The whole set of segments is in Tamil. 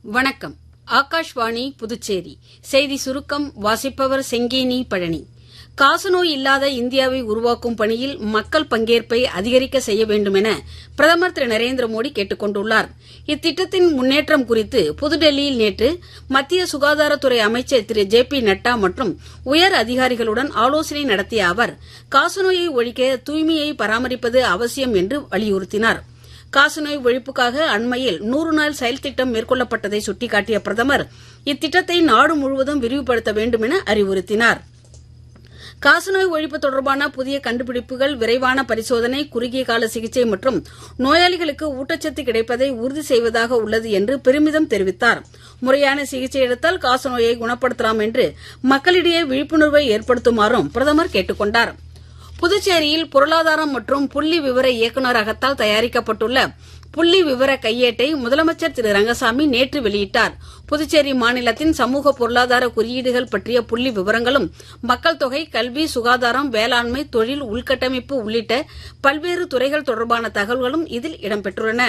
வணக்கம். ஆகாஷ்வாணி புதுச்சேரி செய்தி சுருக்கம் வாசிப்பவர் செங்கேனி பழனி. காசநோய் இல்லாத இந்தியாவை உருவாக்கும் பணியில் மக்கள் பங்கேற்பை அதிகரிக்க செய்ய வேண்டும் என பிரதமர் திரு நரேந்திர மோடி கேட்டுக் கொண்டுள்ளார். இத்திட்டத்தின் முன்னேற்றம் குறித்து புதுடெல்லியில் நேற்று மத்திய சுகாதாரத்துறை அமைச்சர் திரு ஜே.பி. நட்டா மற்றும் உயர் அதிகாரிகளுடன் ஆலோசனை நடத்திய அவர் காசநோயை ஒழிக்க தூய்மையை பராமரிப்பது அவசியம் என்று வலியுறுத்தினார். காசநோய் ஒழிப்புக்காக அண்மையில் 100 நாள் செயல் திட்டம் மேற்கொள்ளப்பட்டதை சுட்டிக்காட்டிய பிரதமர் இத்திட்டத்தை நாடு முழுவதும் விரிவுபடுத்த வேண்டும் என அறிவுறுத்தினார். காசநோய் ஒழிப்பு தொடர்பான புதிய கண்டுபிடிப்புகள், விரைவான பரிசோதனை, குறுகிய கால சிகிச்சை மற்றும் நோயாளிகளுக்கு ஊட்டச்சத்து கிடைப்பதை உறுதி செய்வதாக உள்ளது என்று பெருமிதம் தெரிவித்தார். முறையான சிகிச்சை எடுத்தால் காசநோயை குணப்படுத்தலாம் என்று மக்களிடையே விழிப்புணர்வை ஏற்படுத்துமாறும் பிரதமர் கேட்டுக் கொண்டார். புதுச்சேரியில் பொருளாதாரம் மற்றும் புள்ளி விவர இயக்குநரகத்தால் தயாரிக்கப்பட்டுள்ள புள்ளி விவர கையேட்டை முதலமைச்சர் திரு ரங்கசாமி நேற்று வெளியிட்டார். புதுச்சேரி மாநிலத்தின் சமூக பொருளாதார குறியீடுகள் பற்றிய புள்ளி விவரங்களும் மக்கள் தொகை, கல்வி, சுகாதாரம், வேளாண்மை, தொழில், உள்கட்டமைப்பு உள்ளிட்ட பல்வேறு துறைகள் தொடர்பான தகவல்களும் இதில் இடம்பெற்றுள்ளன.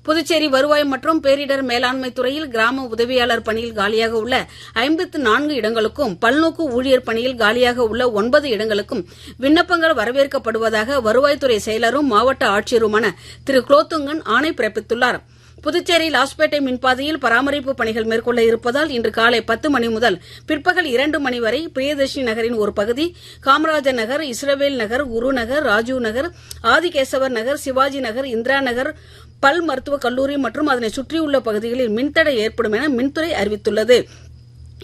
புதுச்சேரி வருவாய் மற்றும் பேரிடர் மேலாண்மை துறையில் கிராம உதவியாளர் பணியில் காலியாக உள்ள 54 இடங்களுக்கும், பல்நோக்கு ஊழியர் பணியில் காலியாக உள்ள 9 இடங்களுக்கும் விண்ணப்பங்கள் வரவேற்கப்படுவதாக வருவாய்த்துறை செயலரும் மாவட்ட ஆட்சியருமான திரு குலோத்துங்கன் ஆணை பிறப்பித்துள்ளார். புதுச்சேரி லாஸ்பேட்டை மின்பாதையில் பராமரிப்பு பணிகள் மேற்கொள்ள இருப்பதால் இன்று காலை 10 மணி முதல் பிற்பகல் 2 மணி வரை பிரியதர்ஷினி நகரின் ஒரு பகுதி, காமராஜர் நகர், இஸ்ரவேல் நகர், குரு நகர், ராஜீவ் நகர், ஆதிகேசவர் நகர், சிவாஜி நகர், இந்திரா நகர், பல் மருத்துவக் கல்லூரி மற்றும் அதனை சுற்றியுள்ள பகுதிகளில் மின்தடை ஏற்படும் என மின்துறை அறிவித்துள்ளது.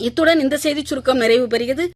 இத்துடன் இந்த செய்திச் சுருக்கம் நிறைவு பெறுகிறது.